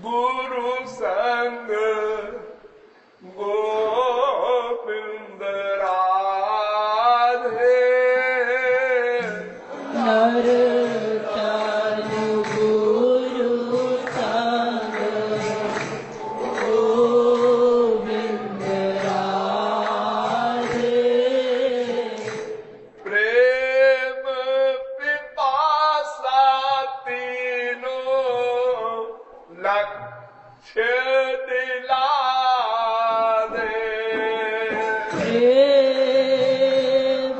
गुरु संग गोविंद राधे। नर तनु गुरु संग गोविंद राधे। प्रेम पिपासा तीनों लक्ष्य दिला दे। प्रेम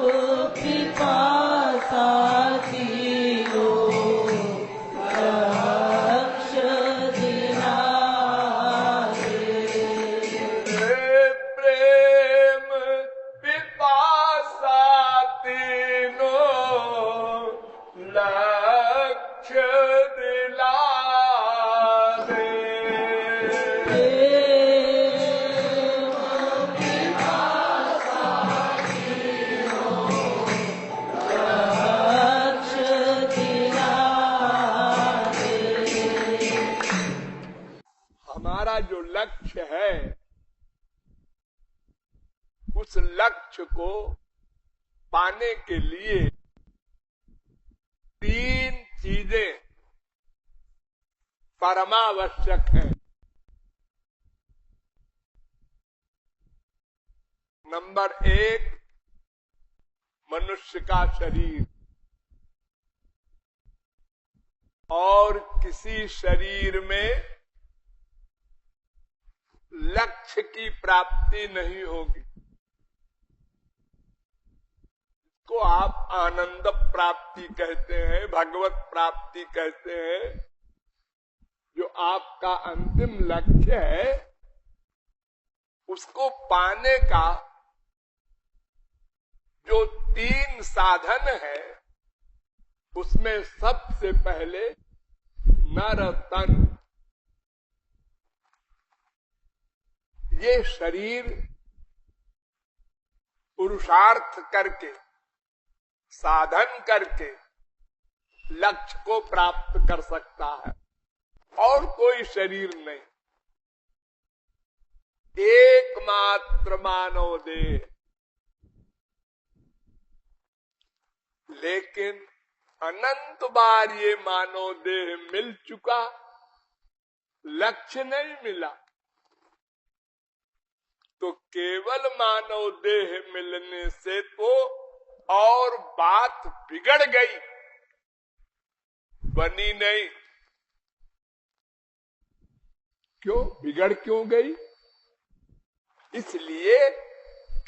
पिपासा तीनों लक्ष्य दिला दे। प्रेम पिपासा तीनों लक्ष्य दिला दे। हमारा जो लक्ष्य है उस लक्ष्य को पाने के लिए तीन चीजें परमावश्यक हैं। नंबर 1, मनुष्य का शरीर। और किसी शरीर में लक्ष्य की प्राप्ति नहीं होगी। को आप आनंद प्राप्ति कहते हैं, भगवत प्राप्ति कहते हैं। जो आपका अंतिम लक्ष्य है उसको पाने का जो 3 साधन है उसमें सबसे पहले नर तन, ये शरीर पुरुषार्थ करके साधन करके लक्ष्य को प्राप्त कर सकता है और कोई शरीर नहीं। एकमात्र मानव देह। लेकिन अनंत बार ये मानव देह मिल चुका, लक्ष्य नहीं मिला। तो केवल मानव देह मिलने से तो और बात बिगड़ गई, बनी नहीं। क्यों बिगड़ क्यों गई? इसलिए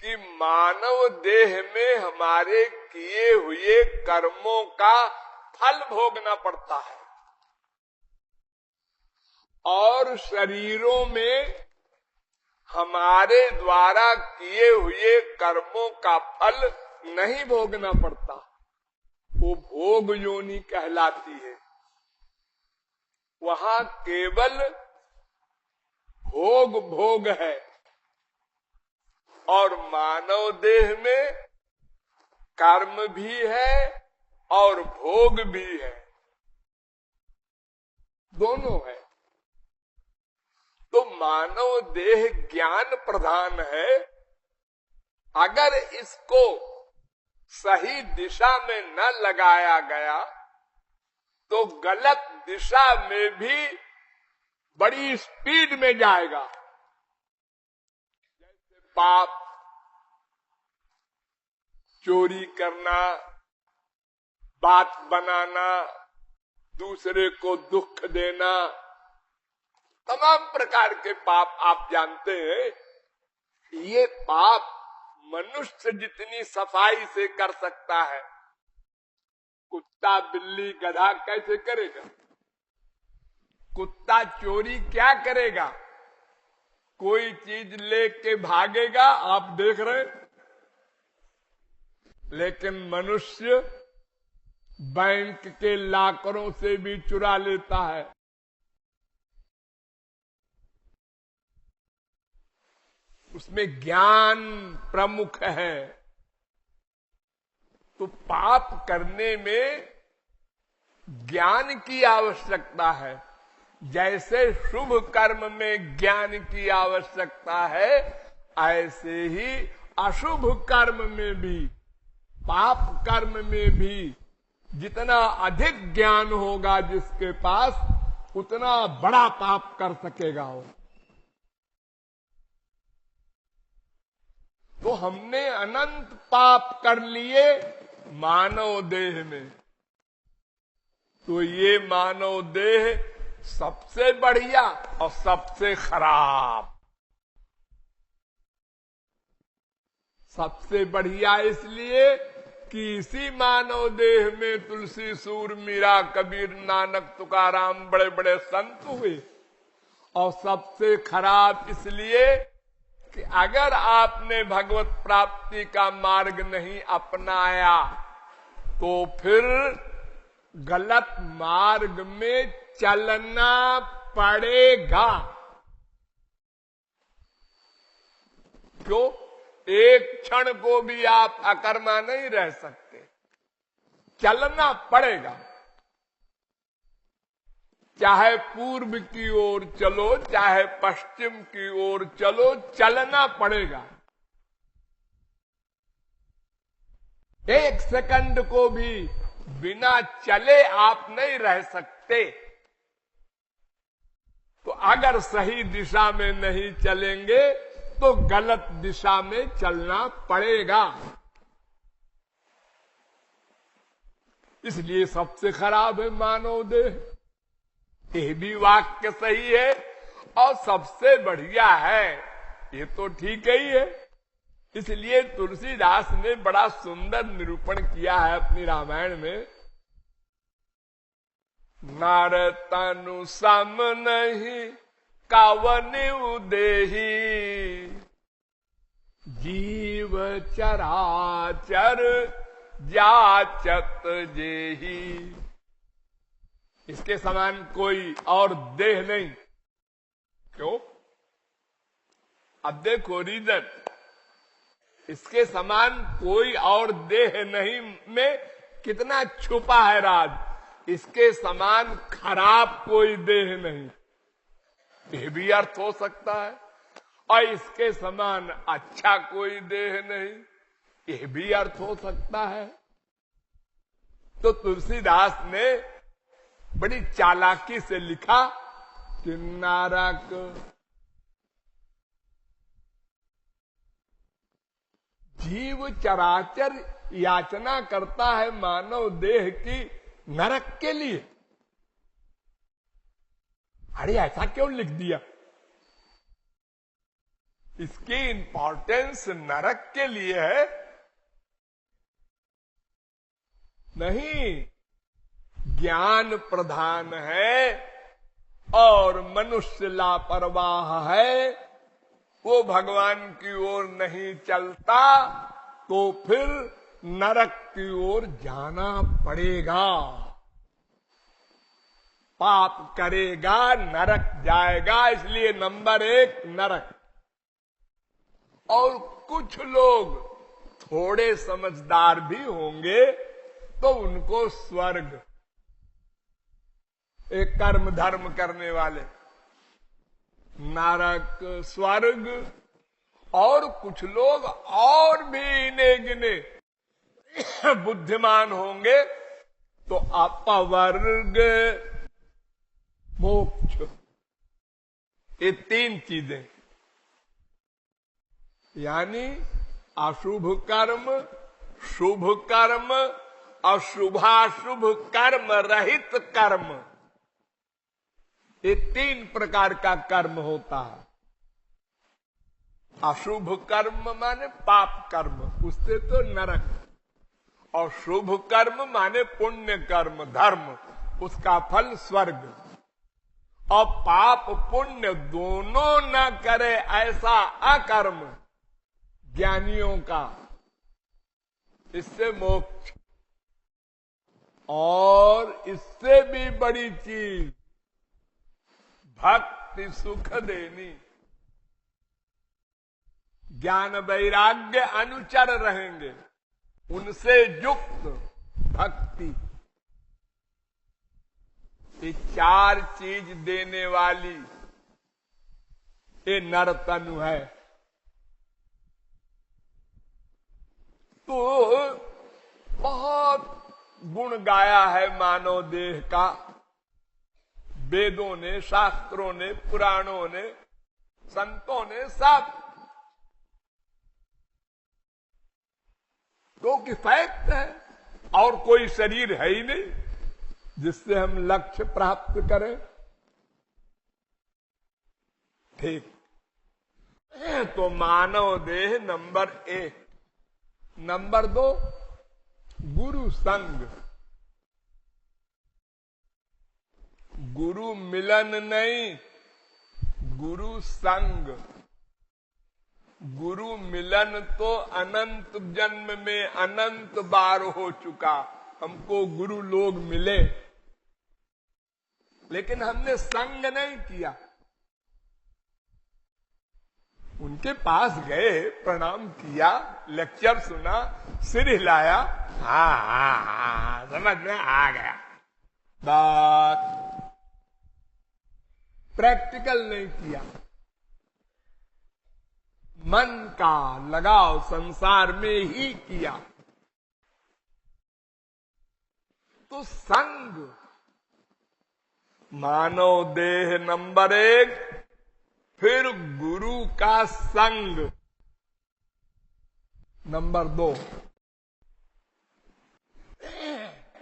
कि मानव देह में हमारे किए हुए कर्मों का फल भोगना पड़ता है और शरीरों में हमारे द्वारा किए हुए कर्मों का फल नहीं भोगना पड़ता। वो भोग योनि कहलाती है। वहां केवल भोग है और मानव देह में कर्म भी है और भोग भी है, दोनों है। तो मानव देह ज्ञान प्रधान है। अगर इसको सही दिशा में न लगाया गया तो गलत दिशा में भी बड़ी स्पीड में जाएगा। जैसे पाप, चोरी करना, बात बनाना, दूसरे को दुख देना, तमाम प्रकार के पाप आप जानते हैं। ये पाप मनुष्य जितनी सफाई से कर सकता है, कुत्ता, बिल्ली, गधा कैसे करेगा? कुत्ता चोरी क्या करेगा? कोई चीज लेके भागेगा, आप देख रहे। लेकिन मनुष्य बैंक के लॉकरों से भी चुरा लेता है। उसमें ज्ञान प्रमुख है। तो पाप करने में ज्ञान की आवश्यकता है। जैसे शुभ कर्म में ज्ञान की आवश्यकता है, ऐसे ही अशुभ कर्म में भी, पाप कर्म में भी जितना अधिक ज्ञान होगा जिसके पास, उतना बड़ा पाप कर सकेगा वो। तो हमने अनंत पाप कर लिए मानव देह में। तो ये मानव देह सबसे बढ़िया और सबसे खराब। सबसे बढ़िया इसलिए कि इसी मानव देह में तुलसी, सूर, मीरा, कबीर, नानक, तुकाराम बड़े बड़े संत हुए। और सबसे खराब इसलिए कि अगर आपने भगवत प्राप्ति का मार्ग नहीं अपनाया तो फिर गलत मार्ग में चलना पड़ेगा। क्यों? एक क्षण को भी आप अकर्मा नहीं रह सकते, चलना पड़ेगा। चाहे पूर्व की ओर चलो, चाहे पश्चिम की ओर चलो, चलना पड़ेगा। एक सेकंड को भी बिना चले आप नहीं रह सकते। तो अगर सही दिशा में नहीं चलेंगे तो गलत दिशा में चलना पड़ेगा। इसलिए सबसे खराब है मानव देह। ये भी वाक्य सही है और सबसे बढ़िया है, ये तो ठीक ही है। इसलिए तुलसीदास ने बड़ा सुंदर निरूपण किया है अपनी रामायण में। नार तनु सम नहीं कावनि उदेही, जीव चराचर जाचत जेही। इसके समान कोई और देह नहीं। क्यों? अब देखो रीजन। इसके समान कोई और देह नहीं में कितना छुपा है राज। इसके समान खराब कोई देह नहीं, ये भी अर्थ हो सकता है। और इसके समान अच्छा कोई देह नहीं, ये भी अर्थ हो सकता है। तो तुलसीदास ने बड़ी चालाकी से लिखा कि नारक जीव चराचर याचना करता है मानव देह की नरक के लिए। अरे ऐसा क्यों लिख दिया? इसकी इंपॉर्टेंस नरक के लिए है नहीं, ज्ञान प्रधान है और मनुष्य लापरवाह है, वो भगवान की ओर नहीं चलता तो फिर नरक की ओर जाना पड़ेगा। पाप करेगा, नरक जाएगा। इसलिए नंबर 1 नरक। और कुछ लोग थोड़े समझदार भी होंगे तो उनको स्वर्ग, एक कर्म धर्म करने वाले, नरक, स्वर्ग। और कुछ लोग और भी इने गिने बुद्धिमान होंगे तो अपवर्ग, मोक्ष। ये 3 चीजें, यानी अशुभ कर्म, शुभ कर्म, अशुभाशुभ कर्म रहित कर्म, ये 3 प्रकार का कर्म होता है। अशुभ कर्म माने पाप कर्म, उससे तो नरक। और शुभ कर्म माने पुण्य कर्म, धर्म, उसका फल स्वर्ग। और पाप पुण्य दोनों न करे ऐसा अकर्म ज्ञानियों का, इससे मोक्ष। और इससे भी बड़ी चीज भक्ति सुख देनी। ज्ञान वैराग्य अनुचर रहेंगे, उनसे युक्त भक्ति। ये चार चीज देने वाली ये नर तनु है। तो बहुत गुण गाया है मानव देह का, वेदों ने, शास्त्रों ने, पुराणों ने, संतों ने सब। तो कि फैक्ट है, और कोई शरीर है ही नहीं जिससे हम लक्ष्य प्राप्त करें। ठीक, तो मानव देह नंबर 1। नंबर 2, गुरु संग। गुरु मिलन नहीं, गुरु संग। गुरु मिलन तो अनंत जन्म में अनंत बार हो चुका। हमको गुरु लोग मिले, लेकिन हमने संग नहीं किया। उनके पास गए, प्रणाम किया, लेक्चर सुना, सिर हिलाया, हाँ, समझ में आ गया, बात। प्रैक्टिकल नहीं किया। मन का लगाव संसार में ही किया। तो संग, मानव देह नंबर 1, फिर गुरु का संग नंबर 2।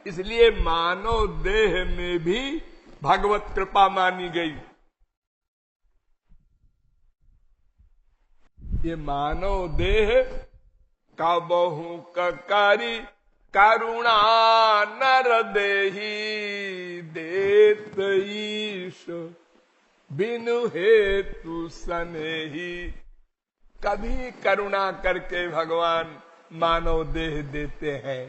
इसलिए मानव देह में भी भगवत कृपा मानी गई। ये मानव देह कबहू ककारी करुणा नर देही देत ईश बिनु हेतु सनेही। कभी करुणा करके भगवान मानव देह देते हैं।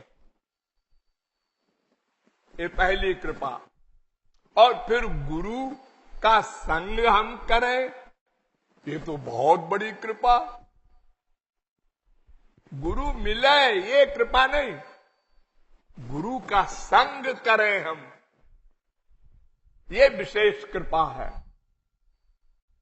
ये पहली कृपा। और फिर गुरु का संग हम करें, ये तो बहुत बड़ी कृपा। गुरु मिले ये कृपा नहीं, गुरु का संग करें हम, ये विशेष कृपा है।